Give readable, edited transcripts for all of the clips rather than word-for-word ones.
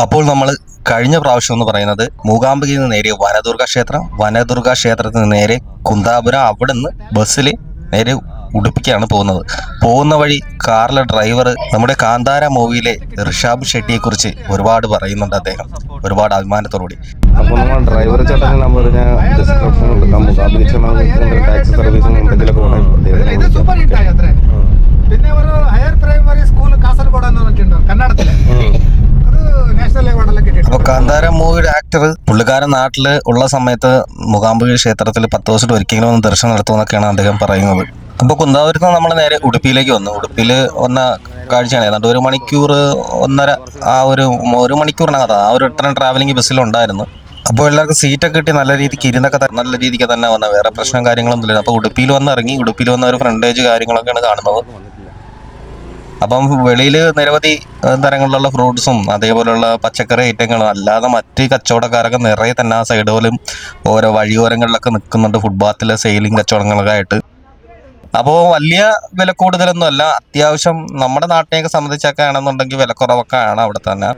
അപ്പോൾ നമ്മൾ കഴിഞ്ഞ പ്രാവശ്യം എന്ന് പറയുന്നത് മൂകാംബികയിൽ നിന്ന് നേരെ വനദുർഗ ക്ഷേത്രം, വനദുർഗ ക്ഷേത്രത്തിൽ നിന്ന് നേരെ കുന്താപുരം, അവിടെ നിന്ന് ബസ്സിൽ നേരെ ഉടുപ്പിക്കാണ് പോകുന്നത്. പോകുന്ന വഴി കാറിലെ ഡ്രൈവർ നമ്മുടെ കാന്താര മൂവിയിലെ ഋഷാബ് ഷെട്ടിയെ കുറിച്ച് ഒരുപാട് പറയുന്നുണ്ട്. അദ്ദേഹം ഒരുപാട് അഭിമാനത്തോടുകൂടി. അപ്പോൾ നമ്മൾ ഡ്രൈവർ ചേട്ടൻ നമ്പർ ഞാൻ ഡിസ്ക്രിപ്ഷനിൽ കൊടുക്കാം. മൂകാംബിക ടാക്സി സർവീസും എന്തെങ്കിലുമൊക്കെ പിന്നെ ഒരു ഹയർ പ്രൈമറി സ്കൂൾ കാസർഗോഡ് എന്ന് പറഞ്ഞിട്ടുണ്ട് കന്നഡത്തില്. അപ്പൊ കാന്താര മൂവിയുടെ ആക്ടർ പുള്ളിക്കാരൻ നാട്ടില് ഉള്ള സമയത്ത് മൂകാംബിക ക്ഷേത്രത്തിൽ 10 ദിവസത്തിൽ ഒരിക്കലും ഒന്ന് ദർശനം നടത്തുമെന്നൊക്കെയാണ് അദ്ദേഹം പറയുന്നത്. അപ്പൊ കുന്താപുരത്ത് നിന്ന് നമ്മൾ നേരെ ഉടുപ്പിയിലേക്ക് വന്നു. ഉടുപ്പിയിൽ വന്ന കാഴ്ചയാണ് ഏതാണ്ട് 1 മണിക്കൂർ 1.5 ആ ഒരു മണിക്കൂറിനകത്ത് ആ ഒരു റിട്ടേൺ ട്രാവലിംഗ് ബസ്സിലുണ്ടായിരുന്നു. അപ്പോൾ എല്ലാവർക്കും സീറ്റൊക്കെ കിട്ടി നല്ല രീതിക്ക് ഇരുന്നൊക്കെ നല്ല രീതിക്ക് തന്നെ വന്ന, വേറെ പ്രശ്നം കാര്യങ്ങളൊന്നും ഇല്ല. അപ്പോൾ ഉടുപ്പിയിൽ വന്ന് ഇറങ്ങി, ഉടുപ്പിയിൽ വന്ന ഒരു ഫ്രണ്ടേജ് കാര്യങ്ങളൊക്കെയാണ് കാണുന്നത്. അപ്പം വെളിയിൽ നിരവധി തരങ്ങളിലുള്ള ഫ്രൂട്ട്സും അതേപോലെയുള്ള പച്ചക്കറി ഐറ്റങ്ങളും അല്ലാതെ മറ്റ് കച്ചവടക്കാരൊക്കെ നിറയെ തന്നെ ആ സൈഡുകളിലും ഓരോ വഴിയോരങ്ങളിലൊക്കെ നിൽക്കുന്നുണ്ട്, ഫുട്പാത്തിലെ സെയിലിംഗ് കച്ചവടങ്ങളൊക്കെ ആയിട്ട്. അപ്പോൾ വലിയ വില കൂടുതലൊന്നും അല്ല, അത്യാവശ്യം നമ്മുടെ നാട്ടിനെയൊക്കെ സംബന്ധിച്ചൊക്കെ ആണെന്നുണ്ടെങ്കിൽ വിലക്കുറവൊക്കെ ആണ് അവിടെ തന്നെ.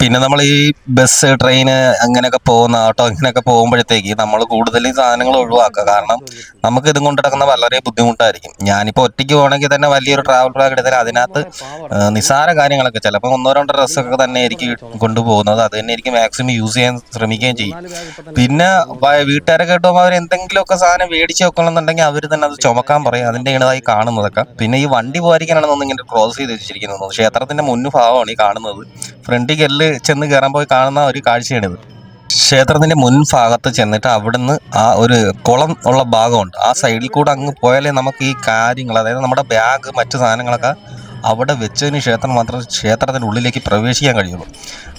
പിന്നെ നമ്മൾ ഈ ബസ്, ട്രെയിന് അങ്ങനെയൊക്കെ പോകുന്ന ഓട്ടോ ഇങ്ങനെയൊക്കെ പോകുമ്പോഴത്തേക്ക് നമ്മൾ കൂടുതൽ സാധനങ്ങൾ ഒഴിവാക്കുക. കാരണം നമുക്ക് ഇതും കൊണ്ട് നടക്കുന്ന വളരെ ബുദ്ധിമുട്ടായിരിക്കും. ഞാനിപ്പോൾ ഒറ്റയ്ക്ക് പോകണമെങ്കിൽ തന്നെ വലിയൊരു ട്രാവൽ ബാഗ് എടുത്താൽ അതിനകത്ത് നിസാര കാര്യങ്ങളൊക്കെ ചിലപ്പോൾ 1-2 ഡ്രസ്സൊക്കെ തന്നെ ആയിരിക്കും കൊണ്ടുപോകുന്നത്. അത് തന്നെ എനിക്ക് മാക്സിമം യൂസ് ചെയ്യാൻ ശ്രമിക്കുകയും ചെയ്യും. പിന്നെ വീട്ടുകാരൊക്കെ കിട്ടുമ്പോൾ അവർ എന്തെങ്കിലുമൊക്കെ സാധനം മേടിച്ച് വെക്കണമെന്നുണ്ടെങ്കിൽ അവർ തന്നെ അത് ചുമക്കാൻ പറയും. അതിൻ്റെ ഇണതായി കാണുന്നതൊക്കെ. പിന്നെ ഈ വണ്ടി പോയിരിക്കാനാണെന്നൊന്നും ഇങ്ങനെ ക്രോസ് ചെയ്ത് വെച്ചിരിക്കുന്നത്. ക്ഷേത്രത്തിന്റെ മുൻഭാഗമാണ് ഈ കാണുന്നത്. ഫ്രണ്ട് ഗെല്ല് ചെന്ന് കയറാൻ പോയി കാണുന്ന ഒരു കാഴ്ചയാണിത്. ക്ഷേത്രത്തിന്റെ മുൻഭാഗത്ത് ചെന്നിട്ട് അവിടുന്ന് ആ ഒരു കുളം ഉള്ള ഭാഗമുണ്ട്. ആ സൈഡിൽ കൂടെ അങ്ങ് പോയാലേ നമുക്ക് ഈ കാര്യങ്ങൾ, അതായത് നമ്മുടെ ബാഗ് മറ്റു സാധനങ്ങളൊക്കെ അവിടെ വെച്ചതിന് ശേഷം മാത്രം ക്ഷേത്രത്തിൻ്റെ ഉള്ളിലേക്ക് പ്രവേശിക്കാൻ കഴിയുള്ളൂ.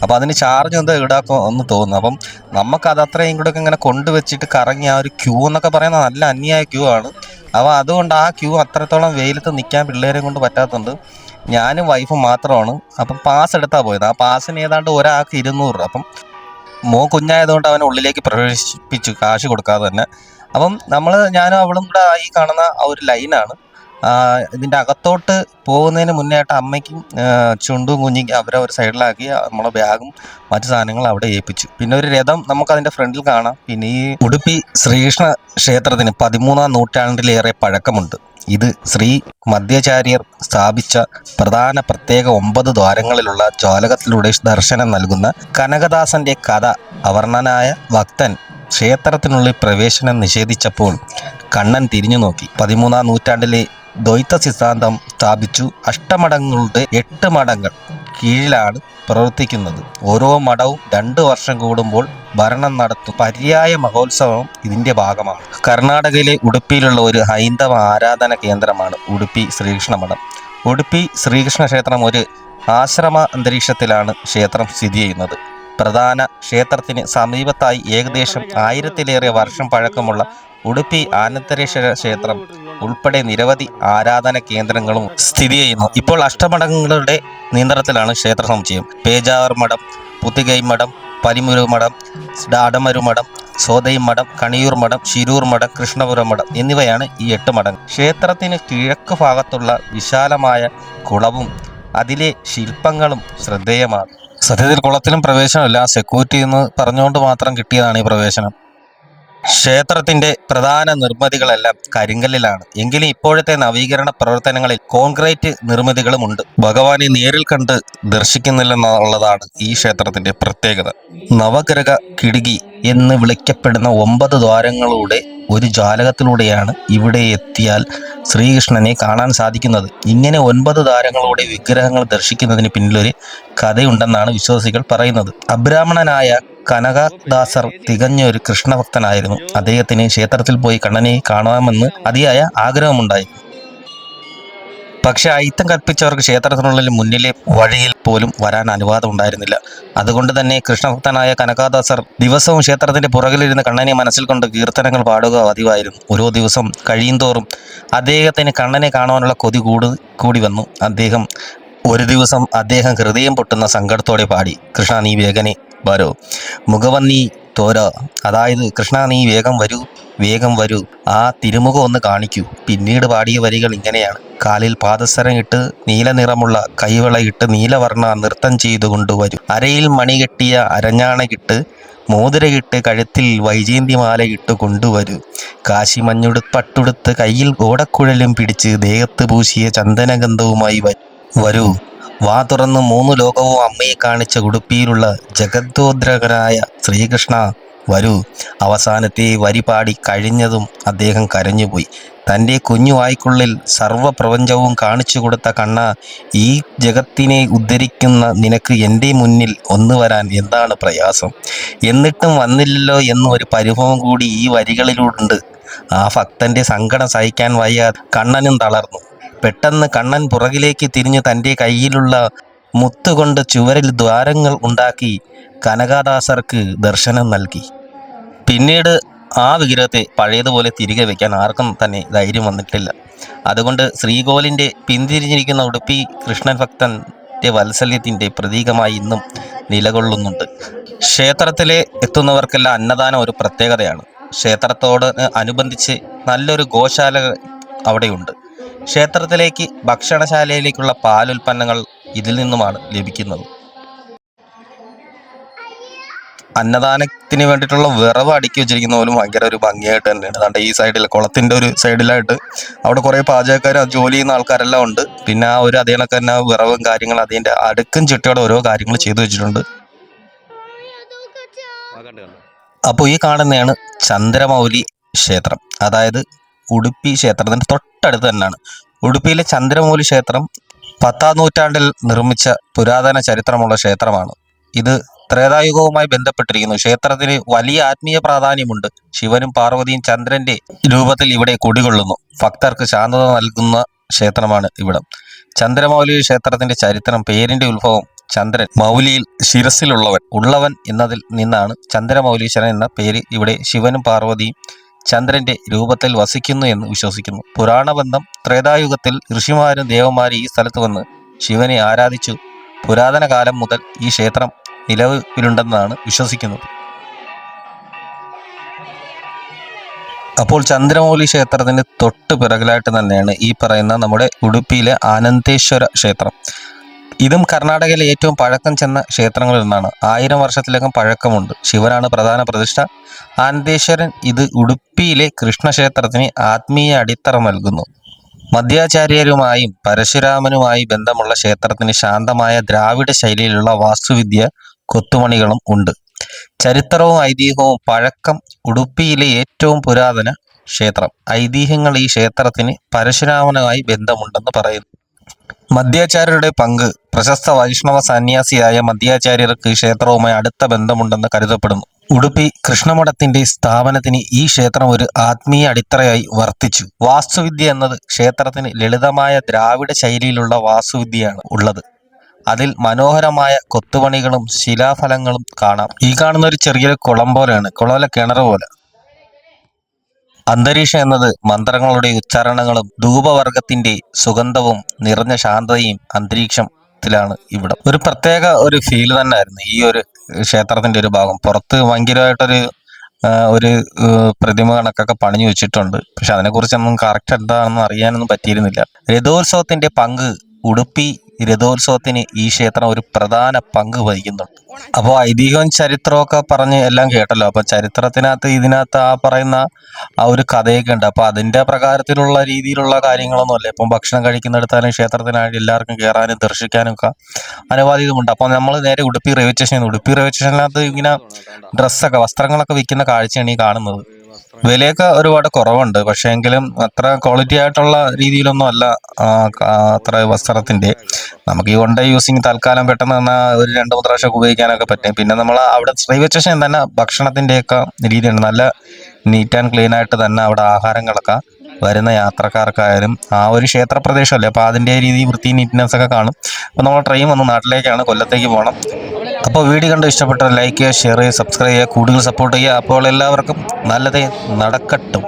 അപ്പോൾ അതിന് ചാർജ് എന്താ ഈടാക്കും എന്ന് തോന്നുന്നു. അപ്പം നമുക്കത് അത്രയും കൂടെ ഇങ്ങനെ കൊണ്ടുവച്ചിട്ട് കറങ്ങി ആ ഒരു ക്യൂ എന്നൊക്കെ പറയുന്നത് നല്ല അന്യായ ക്യൂ ആണ്. അപ്പോൾ അതുകൊണ്ട് ആ ക്യൂ അത്രത്തോളം വെയിലത്ത് നിൽക്കാൻ പിള്ളേരെ കൊണ്ട് പറ്റാത്തതുണ്ട്. ഞാനും വൈഫും മാത്രമാണ്. അപ്പം പാസ് എടുത്താൽ പോയത്. ആ പാസിന് ഏതാണ്ട് ഒരാൾക്ക് 200 രൂപ. അപ്പം കുഞ്ഞായതുകൊണ്ട് അവനെ ഉള്ളിലേക്ക് പ്രവേശിപ്പിച്ചു കാശ് കൊടുക്കാതെ തന്നെ. അപ്പം ഞാനും അവളും കൂടെ ഈ കാണുന്ന ആ ഒരു ലൈനാണ്. ഇതിൻ്റെ അകത്തോട്ട് പോകുന്നതിന് മുന്നേ ആയിട്ട് അമ്മയ്ക്കും ചുണ്ടും കുഞ്ഞിക്കും അവരെ ഒരു സൈഡിലാക്കി നമ്മളെ ബാഗും മറ്റു സാധനങ്ങളും അവിടെ ഏൽപ്പിച്ചു. പിന്നെ ഒരു രഥം നമുക്കതിൻ്റെ ഫ്രണ്ടിൽ കാണാം. പിന്നെ ഈ ഉടുപ്പി ശ്രീകൃഷ്ണ ക്ഷേത്രത്തിന് 13-ാം നൂറ്റാണ്ടിലേറെ പഴക്കമുണ്ട്. ഇത് ശ്രീ മധ്യാചാര്യർ സ്ഥാപിച്ച പ്രത്യേക 9 ദ്വാരങ്ങളിലുള്ള ജ്വാലകത്തിലൂടെ ദർശനം നൽകുന്ന കനകദാസന്റെ കഥ അവർണനായ ഭക്തൻ ക്ഷേത്രത്തിനുള്ളിൽ പ്രവേശനം നിഷേധിച്ചപ്പോൾ കണ്ണൻ തിരിഞ്ഞു നോക്കി. 13-ാം നൂറ്റാണ്ടിലെ ദ്വൈത സിദ്ധാന്തം സ്ഥാപിച്ചു. അഷ്ടമഠങ്ങളുടെ 8 മഠങ്ങൾ കീഴിലാണ് പ്രവർത്തിക്കുന്നത്. ഓരോ മഠവും 2 വർഷം കൂടുമ്പോൾ ഭരണം നടത്തും. പര്യായ മഹോത്സവം ഇതിന്റെ ഭാഗമാണ്. കർണാടകയിലെ ഉടുപ്പിയിലുള്ള ഒരു ഹൈന്ദവ ആരാധന കേന്ദ്രമാണ് ഉടുപ്പി ശ്രീകൃഷ്ണ മഠം. ഉടുപ്പി ശ്രീകൃഷ്ണ ക്ഷേത്രം ഒരു ആശ്രമ അന്തരീക്ഷത്തിലാണ് ക്ഷേത്രം സ്ഥിതി ചെയ്യുന്നത്. പ്രധാന ക്ഷേത്രത്തിന് സമീപത്തായി ഏകദേശം 1000-ലേറെ വർഷം പഴക്കമുള്ള ഉടുപ്പി ആനന്ദരേശ്വര ക്ഷേത്രം ഉൾപ്പെടെ നിരവധി ആരാധന കേന്ദ്രങ്ങളും സ്ഥിതി ചെയ്യുന്നു. ഇപ്പോൾ അഷ്ടമഠങ്ങളുടെ നിയന്ത്രണത്തിലാണ് ക്ഷേത്ര സമുച്ചയം. പേജാവർ മഠം, പുത്തികൈ മഠം, പലിമുരു മഠം, ഡാടമരു മഠം, സോദൈ മഠം, കണിയൂർ മഠം, ശിരൂർ മഠം, കൃഷ്ണപുരം മഠം എന്നിവയാണ് ഈ 8 മഠങ്ങൾ. ക്ഷേത്രത്തിന് കിഴക്ക് ഭാഗത്തുള്ള വിശാലമായ കുളവും അതിലെ ശില്പങ്ങളും ശ്രദ്ധേയമാണ്. സത്യത്തിൽ കുളത്തിലും പ്രവേശനമില്ല, സെക്യൂരിറ്റി എന്ന് പറഞ്ഞുകൊണ്ട് മാത്രം കിട്ടിയതാണ് ഈ പ്രവേശനം. ക്ഷേത്രത്തിന്റെ പ്രധാന നിർമ്മിതികളെല്ലാം കരിങ്കല്ലിലാണ്. എങ്കിലും ഇപ്പോഴത്തെ നവീകരണ പ്രവർത്തനങ്ങളിൽ കോൺക്രീറ്റ് നിർമ്മിതികളുമുണ്ട്. ഭഗവാനെ നേരിൽ കണ്ട് ദർശിക്കുന്നില്ലെന്നുള്ളതാണ് ഈ ക്ഷേത്രത്തിന്റെ പ്രത്യേകത. നവഗ്രഹ കിടുകി എന്ന് വിളിക്കപ്പെടുന്ന 9 ദ്വാരങ്ങളുടെ ഒരു ജാലകത്തിലൂടെയാണ് ഇവിടെ എത്തിയാൽ ശ്രീകൃഷ്ണനെ കാണാൻ സാധിക്കുന്നത്. ഇങ്ങനെ 9 ദ്വാരങ്ങളോടെ വിഗ്രഹങ്ങൾ ദർശിക്കുന്നതിന് പിന്നിലൊരു കഥയുണ്ടെന്നാണ് വിശ്വാസികൾ പറയുന്നത്. അബ്രാഹ്മണനായ കനകദാസർ തികഞ്ഞൊരു കൃഷ്ണഭക്തനായിരുന്നു. അദ്ദേഹത്തിന് ക്ഷേത്രത്തിൽ പോയി കണ്ണനെ കാണാമെന്ന് അതിയായ ആഗ്രഹമുണ്ടായി. പക്ഷെ അയിത്തം കൽപ്പിച്ചവർക്ക് ക്ഷേത്രത്തിനുള്ളിൽ മുന്നിലെ വഴിയിൽ പോലും വരാൻ അനുവാദം ഉണ്ടായിരുന്നില്ല. അതുകൊണ്ട് തന്നെ കൃഷ്ണഭക്തനായ കനകദാസർ ദിവസവും ക്ഷേത്രത്തിന്റെ പുറകിലിരുന്ന് കണ്ണനെ മനസ്സിൽ കൊണ്ട് കീർത്തനങ്ങൾ പാടുക പതിവായിരുന്നു. ഓരോ ദിവസം കഴിയുന്തോറും അദ്ദേഹത്തിന് കണ്ണനെ കാണുവാനുള്ള കൊതി കൂടി വന്നു. ഒരു ദിവസം അദ്ദേഹം ഹൃദയം പൊട്ടുന്ന സങ്കടത്തോടെ പാടി, കൃഷ്ണ നീ വേഗനെ വരോ, മുഖവന്നീ തോര, അതായത് കൃഷ്ണ നീ വേഗം വരൂ, വേഗം വരൂ, ആ തിരുമുഖം ഒന്ന് കാണിക്കൂ. പിന്നീട് പാടിയ വരികൾ ഇങ്ങനെയാണ്: കാലിൽ പാദസരം ഇട്ട് നീലനിറമുള്ള കൈവളയിട്ട് നീലവർണ്ണ നൃത്തം ചെയ്തു കൊണ്ടുവരൂ. അരയിൽ മണികെട്ടിയ അരഞ്ഞാണകിട്ട് മോതിരയിട്ട് കഴുത്തിൽ വൈജയന്തിമാല ഇട്ട് കൊണ്ടുവരൂ. കാശിമഞ്ഞുടുപ്പട്ടുടുത്ത് കയ്യിൽ ഓടക്കുഴലും പിടിച്ച് ദേഹത്ത് പൂശിയ ചന്ദനഗന്ധവുമായി വരൂ. വാ തുറന്ന് 3 ലോകവും അമ്മയെ കാണിച്ച ഉടുപ്പിയിലുള്ള ജഗദ്ദോദ്രകനായ ശ്രീകൃഷ്ണ വരൂ. അവസാനത്തെ വരി പാടി കഴിഞ്ഞതും അദ്ദേഹം കരഞ്ഞുപോയി. തൻ്റെ കുഞ്ഞു വായ്ക്കുള്ളിൽ സർവ്വപ്രപഞ്ചവും കാണിച്ചു കൊടുത്ത കണ്ണ, ഈ ജഗത്തിനെ ഉദ്ധരിക്കുന്ന നിനക്ക് എൻ്റെ മുന്നിൽ ഒന്ന് വരാൻ എന്താണ് പ്രയാസം? എന്നിട്ടും വന്നില്ലല്ലോ എന്നൊരു പരിഭവം കൂടി ഈ വരികളിലുണ്ട്. ആ ഭക്തൻ്റെ സങ്കടം സഹിക്കാൻ വയ്യാതെ കണ്ണനും തളർന്നു. പെട്ടെന്ന് കണ്ണൻ പുറകിലേക്ക് തിരിഞ്ഞ് തൻ്റെ കയ്യിലുള്ള മുത്തുകൊണ്ട് ചുവരിൽ ദ്വാരങ്ങൾ ഉണ്ടാക്കി കനകദാസർക്ക് ദർശനം നൽകി. പിന്നീട് ആ വിഗ്രഹത്തെ പഴയതുപോലെ തിരികെ വയ്ക്കാൻ ആർക്കും തന്നെ ധൈര്യം വന്നിട്ടില്ല. അതുകൊണ്ട് ശ്രീകോവിലിൻ്റെ പിന്തിരിഞ്ഞിരിക്കുന്ന ഉടുപ്പി കൃഷ്ണൻ ഭക്തൻ്റെ വാത്സല്യത്തിൻ്റെ പ്രതീകമായി ഇന്നും നിലകൊള്ളുന്നുണ്ട്. ക്ഷേത്രത്തിലെ എത്തുന്നവർക്കെല്ലാം അന്നദാനം ഒരു പ്രത്യേകതയാണ്. ക്ഷേത്രത്തോട് അനുബന്ധിച്ച് നല്ലൊരു ഗോശാല അവിടെയുണ്ട്. ക്ഷേത്രത്തിലേക്ക് ഭക്ഷണശാലയിലേക്കുള്ള പാലുൽപ്പന്നങ്ങൾ ഇതിൽ നിന്നുമാണ് ലഭിക്കുന്നത്. അന്നദാനത്തിന് വേണ്ടിയിട്ടുള്ള വിറവ് അടുക്കി വെച്ചിരിക്കുന്ന പോലും ഭയങ്കര ഒരു ഭംഗിയായിട്ട് തന്നെയാണ്. അതുകൊണ്ട് ഈ സൈഡിൽ കുളത്തിൻ്റെ ഒരു സൈഡിലായിട്ട് അവിടെ കുറേ പാചകക്കാർ ജോലി ചെയ്യുന്ന ആൾക്കാരെല്ലാം ഉണ്ട്. പിന്നെ ആ ഒരു അതേ കണക്ക് തന്നെ വിറവും കാര്യങ്ങൾ അതിൻ്റെ അടുക്കും ചിട്ടയോടെ ഓരോ കാര്യങ്ങൾ ചെയ്തു വെച്ചിട്ടുണ്ട്. അപ്പോൾ ഈ കാണുന്നതാണ് ചന്ദ്രമൗലി ക്ഷേത്രം, അതായത് ഉടുപ്പി ക്ഷേത്രത്തിൻ്റെ തൊട്ടടുത്ത് തന്നെയാണ്. ഉടുപ്പിയിലെ ചന്ദ്രമൗലി ക്ഷേത്രം 10ാം നൂറ്റാണ്ടിൽ നിർമ്മിച്ച പുരാതന ചരിത്രമുള്ള ക്ഷേത്രമാണ്. ഇത് ത്രേതായുഗവുമായി ബന്ധപ്പെട്ടിരിക്കുന്നു. ക്ഷേത്രത്തിന് വലിയ ആത്മീയ പ്രാധാന്യമുണ്ട്. ശിവനും പാർവതിയും ചന്ദ്രന്റെ രൂപത്തിൽ ഇവിടെ കുടികൊള്ളുന്നു. ഭക്തർക്ക് ശാന്തത നൽകുന്ന ക്ഷേത്രമാണ് ഇവിടം. ചന്ദ്രമൗലി ക്ഷേത്രത്തിന്റെ ചരിത്രം: പേരിന്റെ ഉത്ഭവം ചന്ദ്രൻ, മൗലിയിൽ ഉള്ളവൻ എന്നതിൽ നിന്നാണ് ചന്ദ്രമൗലീശ്വരൻ എന്ന പേര്. ഇവിടെ ശിവനും പാർവതിയും ചന്ദ്രന്റെ രൂപത്തിൽ വസിക്കുന്നു എന്ന് വിശ്വസിക്കുന്നു. പുരാണബന്ധം: ത്രേതായുഗത്തിൽ ഋഷിമാരും ദേവന്മാരും ഈ സ്ഥലത്ത് വന്ന് ശിവനെ ആരാധിച്ചു. പുരാതന കാലം മുതൽ ഈ ക്ഷേത്രം നിലവിലുണ്ടെന്നാണ് വിശ്വസിക്കുന്നത്. അപ്പോൾ ചന്ദ്രമൗലി ക്ഷേത്രത്തിന് തൊട്ട് പിറകിലായിട്ട് തന്നെയാണ് ഈ പറയുന്ന നമ്മുടെ ഉടുപ്പിയിലെ ആനന്ദേശ്വര ക്ഷേത്രം. ഇതും കർണാടകയിലെ ഏറ്റവും പഴക്കം ചെന്ന ക്ഷേത്രങ്ങളിൽ ഒന്നാണ്. 1000 വർഷത്തിലകം പഴക്കമുണ്ട്. ശിവനാണ് പ്രധാന പ്രതിഷ്ഠ. ആനന്ദേശ്വരൻ ഇത് ഉടുപ്പിയിലെ കൃഷ്ണക്ഷേത്രത്തിന് ആത്മീയ അടിത്തറ നൽകുന്നു. മധ്യാചാര്യരുമായും പരശുരാമനുമായി ബന്ധമുള്ള ക്ഷേത്രത്തിന് ശാന്തമായ ദ്രാവിഡ ശൈലിയിലുള്ള വാസ്തുവിദ്യ കൊത്തുപണികളും ഉണ്ട്. ചരിത്രവും ഐതിഹ്യവും പഴക്കം: ഉടുപ്പിയിലെ ഏറ്റവും പുരാതന ക്ഷേത്രം. ഐതിഹ്യങ്ങൾ: ഈ ക്ഷേത്രത്തിന് പരശുരാമനുമായി ബന്ധമുണ്ടെന്ന് പറയുന്നു. മധ്യാചാര്യരുടെ പങ്ക്: പ്രശസ്ത വൈഷ്ണവ സന്യാസിയായ മധ്യാചാര്യർക്ക് ഈ ക്ഷേത്രവുമായി അടുത്ത ബന്ധമുണ്ടെന്ന് കരുതപ്പെടുന്നു. ഉടുപ്പി കൃഷ്ണമഠത്തിന്റെ സ്ഥാപനത്തിന് ഈ ക്ഷേത്രം ഒരു ആത്മീയ അടിത്തറയായി വർത്തിച്ചു. വാസ്തുവിദ്യ എന്നത് ക്ഷേത്രത്തിന് ലളിതമായ ദ്രാവിഡ ശൈലിയിലുള്ള വാസ്തുവിദ്യയാണ് ഉള്ളത്. അതിൽ മനോഹരമായ കൊത്തുപണികളും ശിലാഫലങ്ങളും കാണാം. ഈ കാണുന്ന ഒരു ചെറിയൊരു കുളം പോലെയാണ്, കുളമല്ല കിണർ പോലെ. അന്തരീക്ഷം എന്നത് മന്ത്രങ്ങളുടെ ഉച്ചാരണങ്ങളും ധൂപവർഗത്തിന്റെ സുഗന്ധവും നിറഞ്ഞ ശാന്തതയും അന്തരീക്ഷത്തിലാണ് ഇവിടെ. ഒരു പ്രത്യേക ഒരു ഫീൽ തന്നെ ആയിരുന്നു ഈ ഒരു ക്ഷേത്രത്തിന്റെ ഒരു ഭാഗം. പുറത്ത് ഭയങ്കരമായിട്ടൊരു പ്രതിമ കണക്കൊക്കെ പണിഞ്ഞു വെച്ചിട്ടുണ്ട്. പക്ഷെ അതിനെക്കുറിച്ചൊന്നും കറക്റ്റ് എന്താണെന്ന് അറിയാനൊന്നും പറ്റിയിരുന്നില്ല. രഥോത്സവത്തിന്റെ പങ്ക്: ഉടുപ്പി രഥോത്സവത്തിന് ഈ ക്ഷേത്രം ഒരു പ്രധാന പങ്ക് വഹിക്കുന്നുണ്ട്. അപ്പോൾ ഐതിഹ്യവും ചരിത്രമൊക്കെ പറഞ്ഞ് എല്ലാം കേട്ടല്ലോ. അപ്പോൾ ഇതിനകത്ത് ആ പറയുന്ന ആ ഒരു കഥയൊക്കെ ഉണ്ട്. അപ്പോൾ അതിൻ്റെ പ്രകാരത്തിലുള്ള രീതിയിലുള്ള കാര്യങ്ങളൊന്നും അല്ല. ഇപ്പം ഭക്ഷണം കഴിക്കുന്നിടത്താലും ക്ഷേത്രത്തിനായിട്ട് എല്ലാവർക്കും കയറാനും ദർശിക്കാനും ഒക്കെ അനുവാദിതമുണ്ട്. അപ്പോൾ നമ്മൾ നേരെ ഉടുപ്പി റെയിൽവേ സ്റ്റേഷനിനകത്ത് ഇങ്ങനെ വസ്ത്രങ്ങളൊക്കെ വിൽക്കുന്ന കാഴ്ചയാണ് ഈ കാണുന്നത്. വിലയൊക്കെ ഒരുപാട് കുറവുണ്ട്. പക്ഷേ എങ്കിലും അത്ര ക്വാളിറ്റി ആയിട്ടുള്ള രീതിയിലൊന്നും അല്ല അത്ര വസ്ത്രത്തിൻ്റെ. നമുക്ക് ഈ യൂസിങ് തൽക്കാലം പെട്ടെന്ന് തന്നെ ഒരു 2-3 പ്രാവശ്യം ഉപയോഗിക്കാനൊക്കെ പറ്റും. പിന്നെ നമ്മൾ അവിടെ റെയിൽവേ സ്റ്റേഷൻ തന്നെ ഭക്ഷണത്തിൻ്റെയൊക്കെ രീതിയുണ്ട്. നല്ല നീറ്റ് ആൻഡ് ക്ലീൻ ആയിട്ട് തന്നെ അവിടെ ആഹാരങ്ങളൊക്കെ വരുന്ന യാത്രക്കാർക്കായാലും ആ ഒരു ക്ഷേത്ര പ്രദേശമല്ലേ, അപ്പോൾ അതിൻ്റെ രീതി വൃത്തി നീറ്റ്നെസ് ഒക്കെ കാണും. അപ്പോൾ നമ്മൾ ട്രെയിൻ വന്ന് നാട്ടിലേക്കാണ്, കൊല്ലത്തേക്ക് പോകണം. അപ്പോൾ വീഡിയോ കണ്ട് ഇഷ്ടപ്പെട്ട ലൈക്ക് ചെയ്യുക, ഷെയർ ചെയ്യുക, സബ്സ്ക്രൈബ് ചെയ്യുക, കൂടുതൽ സപ്പോർട്ട് ചെയ്യുക. അപ്പോൾ എല്ലാവർക്കും നല്ലതേ നടക്കട്ടും.